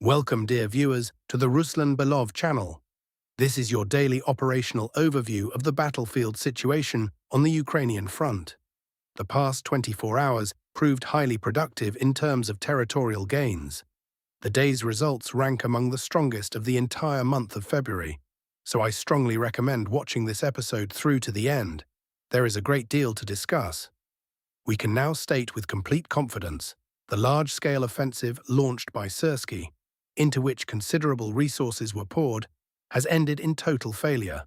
Welcome, dear viewers, to the Ruslan Belov channel. This is your daily operational overview of the battlefield situation on the Ukrainian front. The past 24 hours proved highly productive in terms of territorial gains. The day's results rank among the strongest of the entire month of February, so I strongly recommend watching this episode through to the end. There is a great deal to discuss. We can now state with complete confidence the large-scale offensive launched by Syrskyi, into which considerable resources were poured, has ended in total failure.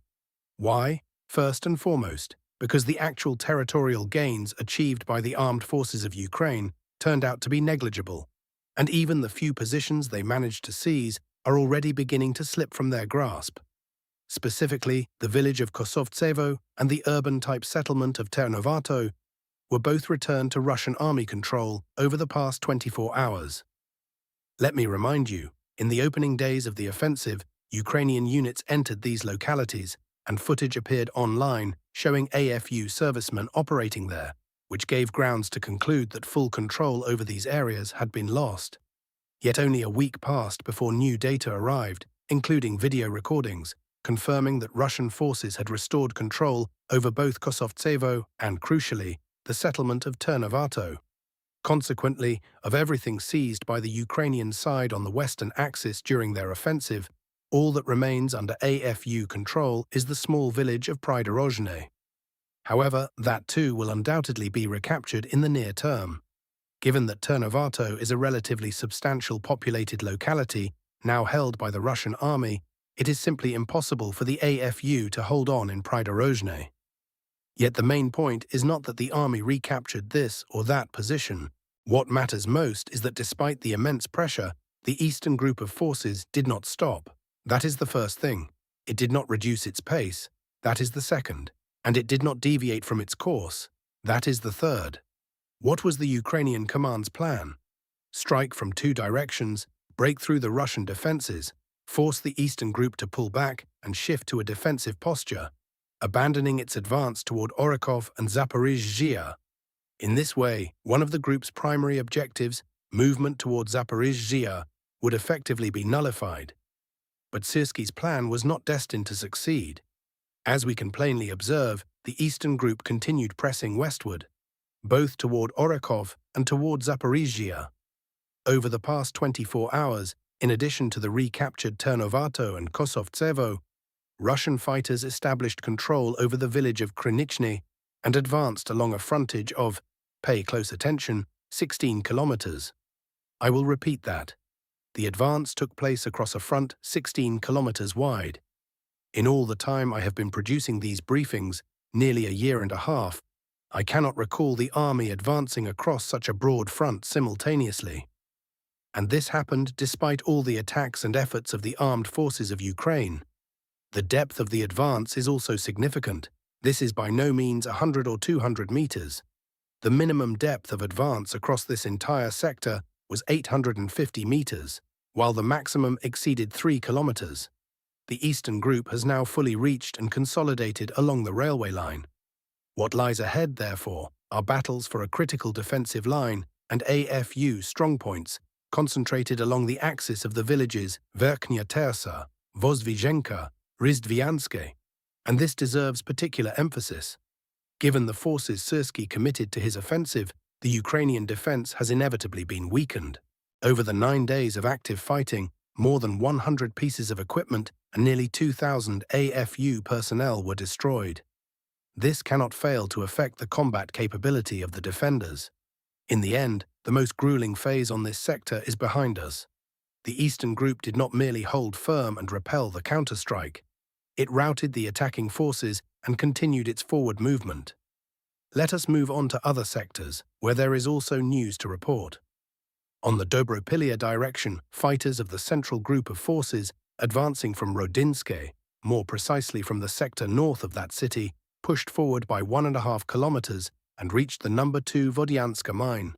Why? First and foremost, because the actual territorial gains achieved by the armed forces of Ukraine turned out to be negligible, and even the few positions they managed to seize are already beginning to slip from their grasp. Specifically, the village of Kosovtsevo and the urban-type settlement of Ternovate were both returned to Russian army control over the past 24 hours. Let me remind you, in the opening days of the offensive, Ukrainian units entered these localities, and footage appeared online showing AFU servicemen operating there, which gave grounds to conclude that full control over these areas had been lost. Yet only a week passed before new data arrived, including video recordings, confirming that Russian forces had restored control over both Kosovtsevo and, crucially, the settlement of Ternovate. Consequently, of everything seized by the Ukrainian side on the western axis during their offensive, all that remains under AFU control is the small village of Prydorozhne. However, that too will undoubtedly be recaptured in the near term. Given that Ternovate is a relatively substantial populated locality now held by the Russian army, it is simply impossible for the AFU to hold on in Prydorozhne. Yet the main point is not that the army recaptured this or that position. What matters most is that despite the immense pressure, the eastern group of forces did not stop. That is the first thing. It did not reduce its pace. That is the second. And it did not deviate from its course. That is the third. What was the Ukrainian command's plan? Strike from two directions, break through the Russian defenses, force the eastern group to pull back and shift to a defensive posture, abandoning its advance toward Orakov and Zaporizhzhia. In this way, one of the group's primary objectives, movement toward Zaporizhzhia, would effectively be nullified. But Syrskyi's plan was not destined to succeed. As we can plainly observe, the eastern group continued pressing westward, both toward Orakov and toward Zaporizhzhia. Over the past 24 hours, in addition to the recaptured Ternovate and Kosovtsevo, Russian fighters established control over the village of Krynichny and advanced along a frontage of, pay close attention, 16 kilometers. I will repeat that. The advance took place across a front 16 kilometers wide. In all the time I have been producing these briefings, nearly a year and a half, I cannot recall the army advancing across such a broad front simultaneously. And this happened despite all the attacks and efforts of the armed forces of Ukraine. The depth of the advance is also significant. This is by no means 100 or 200 meters. The minimum depth of advance across this entire sector was 850 meters, while the maximum exceeded 3 kilometers. The eastern group has now fully reached and consolidated along the railway line. What lies ahead, therefore, are battles for a critical defensive line and AFU strongpoints concentrated along the axis of the villages Verkhnya Tersa, Vozvyzhenka, Rizdvianske, and this deserves particular emphasis. Given the forces Syrskyi committed to his offensive, the Ukrainian defense has inevitably been weakened. Over the 9 days of active fighting, more than 100 pieces of equipment and nearly 2,000 AFU personnel were destroyed. This cannot fail to affect the combat capability of the defenders. In the end, the most grueling phase on this sector is behind us. The eastern group did not merely hold firm and repel the counterstrike. It routed the attacking forces and continued its forward movement. Let us move on to other sectors, where there is also news to report. On the Dobropilya direction, fighters of the central group of forces, advancing from Rodinske, more precisely from the sector north of that city, pushed forward by 1.5 kilometers and reached the No. 2 Vodianska mine.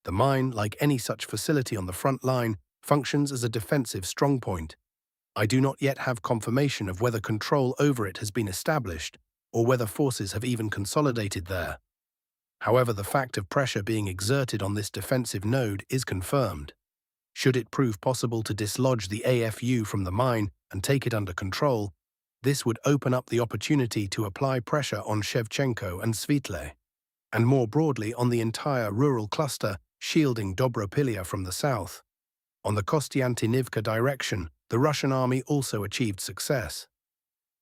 The mine, like any such facility on the front line, functions as a defensive strongpoint. I do not yet have confirmation of whether control over it has been established, or whether forces have even consolidated there. However, the fact of pressure being exerted on this defensive node is confirmed. Should it prove possible to dislodge the AFU from the mine and take it under control, this would open up the opportunity to apply pressure on Shevchenko and Svitle, and more broadly on the entire rural cluster shielding Dobropilya from the south. On the Kostiantynivka direction, the Russian army also achieved success.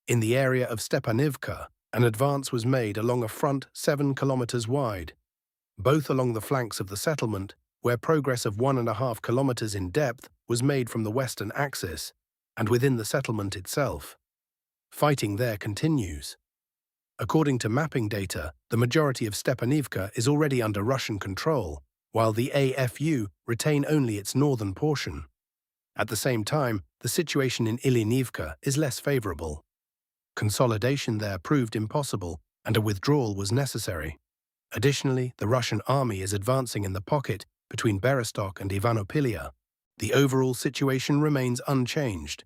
In the area of Stepanivka, an advance was made along a front 7 kilometers wide, both along the flanks of the settlement, where progress of 1.5 kilometers in depth was made from the western axis, and within the settlement itself. Fighting there continues. According to mapping data, the majority of Stepanivka is already under Russian control, while the AFU retain only its northern portion. At the same time, the situation in Ilinivka is less favorable. Consolidation there proved impossible, and a withdrawal was necessary. Additionally, the Russian army is advancing in the pocket between Berostok and Ivanopilya. The overall situation remains unchanged.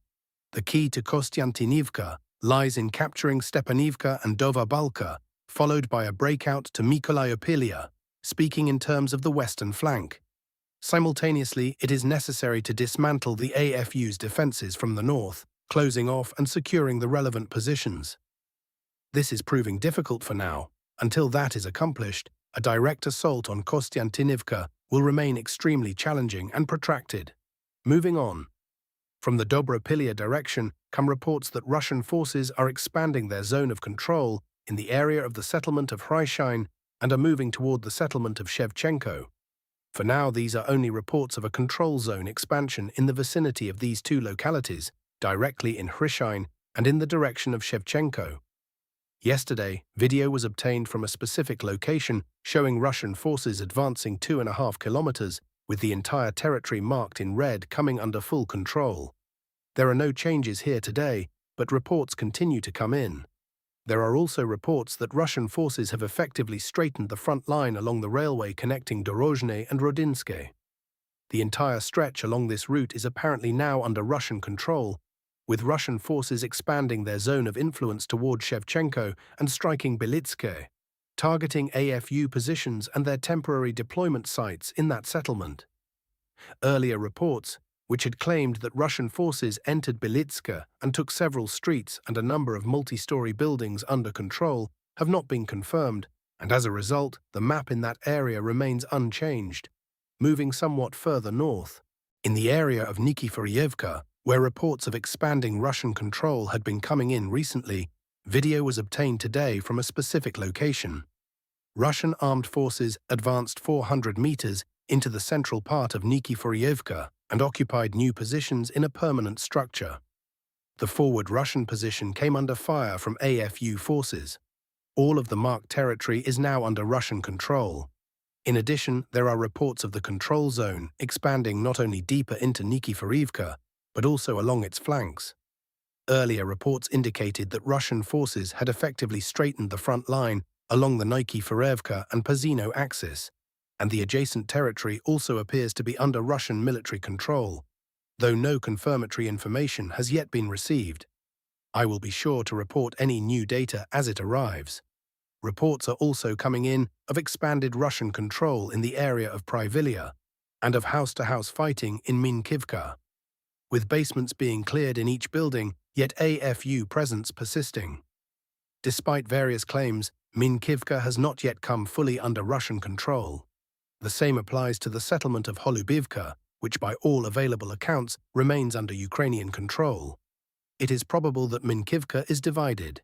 The key to Kostiantynivka lies in capturing Stepanivka and Dovabalka, followed by a breakout to Mykolaiopilya, speaking in terms of the western flank. Simultaneously, it is necessary to dismantle the AFU's defenses from the north, closing off and securing the relevant positions. This is proving difficult for now. Until that is accomplished, a direct assault on Kostiantynivka will remain extremely challenging and protracted. Moving on. From the Dobropilya direction come reports that Russian forces are expanding their zone of control in the area of the settlement of Hryshine and are moving toward the settlement of Shevchenko. For now, these are only reports of a control zone expansion in the vicinity of these two localities, directly in Hryshine and in the direction of Shevchenko. Yesterday, video was obtained from a specific location showing Russian forces advancing 2.5 kilometers, with the entire territory marked in red coming under full control. There are no changes here today, but reports continue to come in. There are also reports that Russian forces have effectively straightened the front line along the railway connecting Dorozhne and Rodinske. The entire stretch along this route is apparently now under Russian control, with Russian forces expanding their zone of influence toward Shevchenko and striking Belitske, targeting AFU positions and their temporary deployment sites in that settlement. Earlier reports, which had claimed that Russian forces entered Belitske and took several streets and a number of multi-story buildings under control, have not been confirmed, and as a result, the map in that area remains unchanged, moving somewhat further north. In the area of Nikiforievka, where reports of expanding Russian control had been coming in recently, video was obtained today from a specific location. Russian armed forces advanced 400 meters into the central part of Nikiforievka and occupied new positions in a permanent structure. The forward Russian position came under fire from AFU forces. All of the marked territory is now under Russian control. In addition, there are reports of the control zone expanding not only deeper into Nikiforievka, but also along its flanks. Earlier reports indicated that Russian forces had effectively straightened the front line along the Nikiforievka and Pazino axis, and the adjacent territory also appears to be under Russian military control, though no confirmatory information has yet been received. I will be sure to report any new data as it arrives. Reports are also coming in of expanded Russian control in the area of Pryvillia and of house-to-house fighting in Minkivka, with basements being cleared in each building, yet AFU presence persisting. Despite various claims, Minkivka has not yet come fully under Russian control. The same applies to the settlement of Holubivka, which by all available accounts remains under Ukrainian control. It is probable that Minkivka is divided,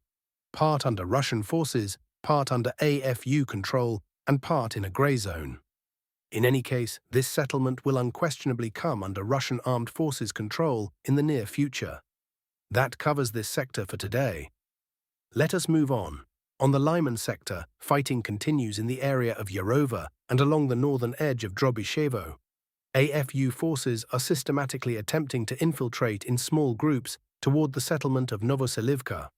part under Russian forces, part under AFU control, and part in a grey zone. In any case, this settlement will unquestionably come under Russian armed forces control in the near future. That covers this sector for today. Let us move on. On the Lyman sector, fighting continues in the area of Yarova and along the northern edge of Drobyshevo. AFU forces are systematically attempting to infiltrate in small groups toward the settlement of Novoselivka.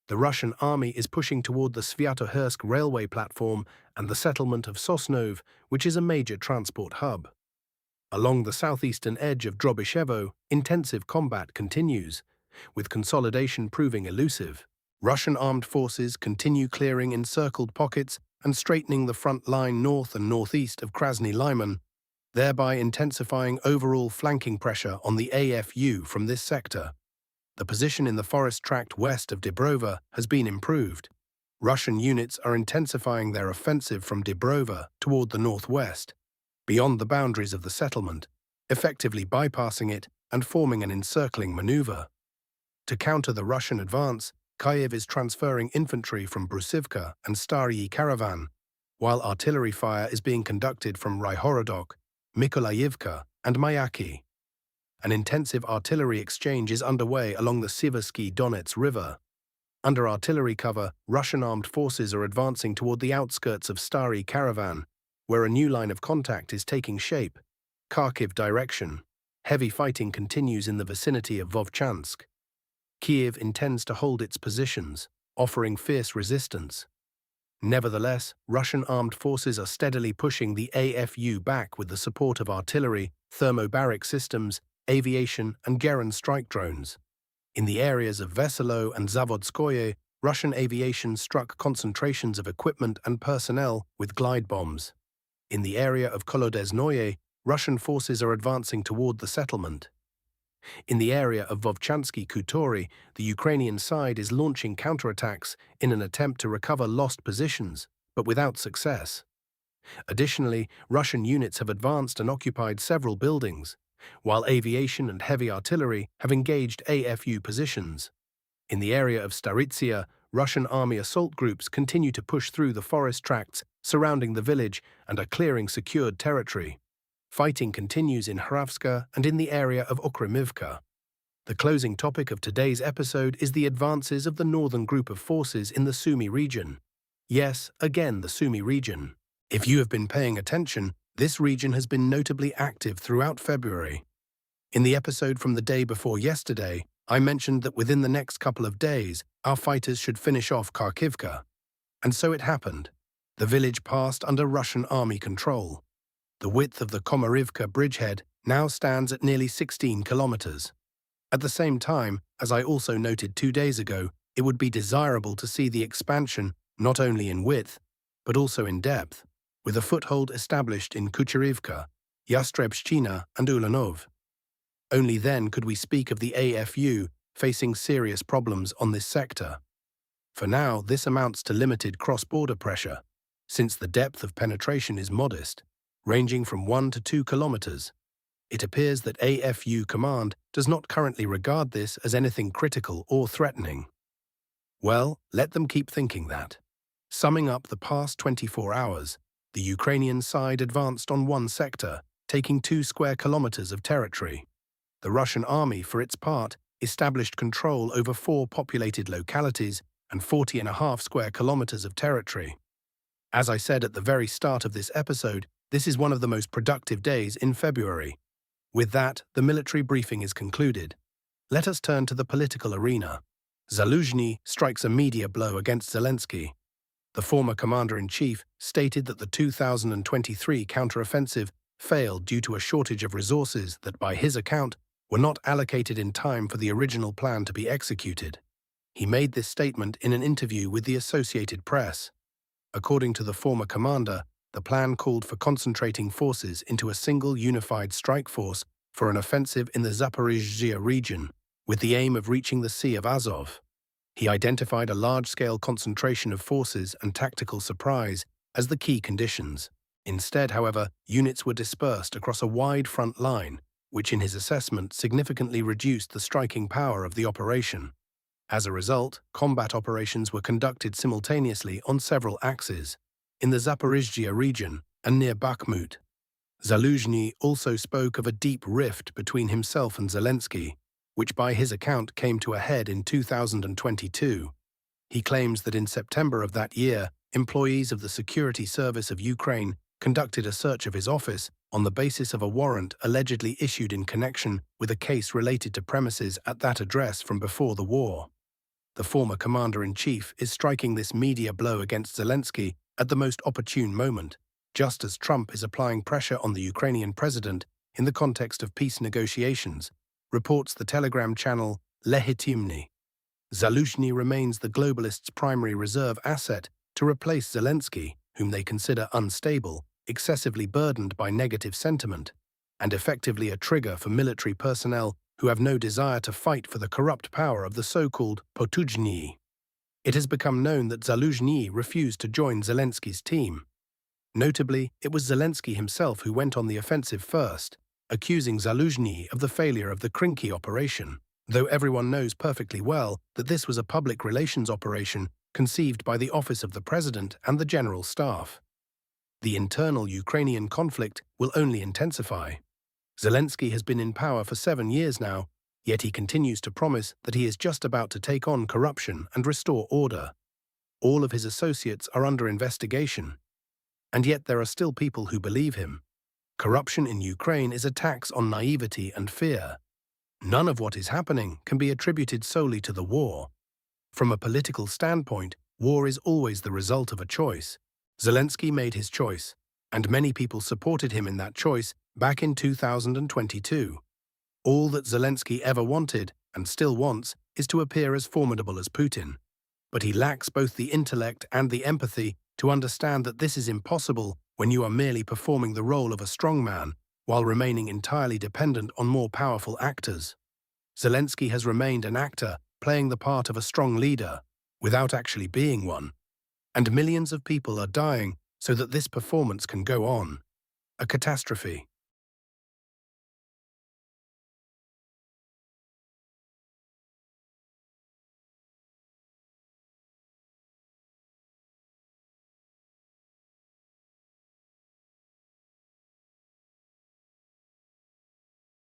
The Russian army is pushing toward the Sviatohersk railway platform and the settlement of Sosnov, which is a major transport hub. Along the southeastern edge of Drobyshevo, intensive combat continues, with consolidation proving elusive. Russian armed forces continue clearing encircled pockets and straightening the front line north and northeast of Krasny Lyman, thereby intensifying overall flanking pressure on the AFU from this sector. The position in the forest tract west of Dibrova has been improved. Russian units are intensifying their offensive from Dibrova toward the northwest, beyond the boundaries of the settlement, effectively bypassing it and forming an encircling maneuver. To counter the Russian advance, Kharkiv is transferring infantry from Brusivka and Staryi Caravan, while artillery fire is being conducted from Ryhorodok, Mykolaiivka, and Mayaki. An intensive artillery exchange is underway along the Siversky Donetsk River. Under artillery cover, Russian armed forces are advancing toward the outskirts of Staryi Caravan, where a new line of contact is taking shape. Kharkiv direction. Heavy fighting continues in the vicinity of Vovchansk. Kiev intends to hold its positions, offering fierce resistance. Nevertheless, Russian armed forces are steadily pushing the AFU back with the support of artillery, thermobaric systems, aviation, and Geran strike drones. In the areas of Veselo and Zavodskoye, Russian aviation struck concentrations of equipment and personnel with glide bombs. In the area of Kolodeznoye, Russian forces are advancing toward the settlement. In the area of Vovchansky Khutori, the Ukrainian side is launching counterattacks in an attempt to recover lost positions, but without success. Additionally, Russian units have advanced and occupied several buildings, while aviation and heavy artillery have engaged AFU positions. In the area of Staritsia, Russian army assault groups continue to push through the forest tracts surrounding the village and are clearing secured territory. Fighting continues in Hravska and in the area of Okremivka. The closing topic of today's episode is the advances of the northern group of forces in the Sumy region. Yes, again the Sumy region. If you have been paying attention, this region has been notably active throughout February. In the episode from the day before yesterday, I mentioned that within the next couple of days, our fighters should finish off Kharkivka. And so it happened. The village passed under Russian army control. The width of the Komarivka bridgehead now stands at nearly 16 kilometers. At the same time, as I also noted 2 days ago, it would be desirable to see the expansion not only in width, but also in depth, with a foothold established in Kucherivka, Yastrebshchina, and Ulanov. Only then could we speak of the AFU facing serious problems on this sector. For now, this amounts to limited cross-border pressure, since the depth of penetration is modest, ranging from 1 to 2 kilometers. It appears that AFU command does not currently regard this as anything critical or threatening. Well, let them keep thinking that. Summing up the past 24 hours, the Ukrainian side advanced on one sector, taking 2 square kilometers of territory. The Russian army, for its part, established control over 4 populated localities and 40.5 square kilometers of territory. As I said at the very start of this episode, this is one of the most productive days in February. With that, the military briefing is concluded. Let us turn to the political arena. Zaluzhny strikes a media blow against Zelensky. The former commander-in-chief stated that the 2023 counteroffensive failed due to a shortage of resources that, by his account, were not allocated in time for the original plan to be executed. He made this statement in an interview with the Associated Press. According to the former commander, the plan called for concentrating forces into a single unified strike force for an offensive in the Zaporizhzhia region, with the aim of reaching the Sea of Azov. He identified a large-scale concentration of forces and tactical surprise as the key conditions. Instead, however, units were dispersed across a wide front line, which in his assessment significantly reduced the striking power of the operation. As a result, combat operations were conducted simultaneously on several axes, in the Zaporizhzhia region and near Bakhmut. Zaluzhny also spoke of a deep rift between himself and Zelensky, which by his account came to a head in 2022. He claims that in September of that year, employees of the Security Service of Ukraine conducted a search of his office on the basis of a warrant allegedly issued in connection with a case related to premises at that address from before the war. The former commander-in-chief is striking this media blow against Zelensky at the most opportune moment, just as Trump is applying pressure on the Ukrainian president in the context of peace negotiations, reports the Telegram channel Legitimny. Zaluzhny remains the globalists' primary reserve asset to replace Zelensky, whom they consider unstable, excessively burdened by negative sentiment, and effectively a trigger for military personnel who have no desire to fight for the corrupt power of the so-called Potujni. It has become known that Zaluzhny refused to join Zelensky's team. Notably, it was Zelensky himself who went on the offensive first, accusing Zaluzhny of the failure of the Kharkiv operation, though everyone knows perfectly well that this was a public relations operation conceived by the Office of the President and the General Staff. The internal Ukrainian conflict will only intensify. Zelensky has been in power for 7 years now, yet he continues to promise that he is just about to take on corruption and restore order. All of his associates are under investigation. And yet there are still people who believe him. Corruption in Ukraine is a tax on naivety and fear. None of what is happening can be attributed solely to the war. From a political standpoint, war is always the result of a choice. Zelensky made his choice, and many people supported him in that choice back in 2022. All that Zelensky ever wanted, and still wants, is to appear as formidable as Putin. But he lacks both the intellect and the empathy to understand that this is impossible when you are merely performing the role of a strongman while remaining entirely dependent on more powerful actors. Zelensky has remained an actor playing the part of a strong leader without actually being one. And millions of people are dying so that this performance can go on. A catastrophe.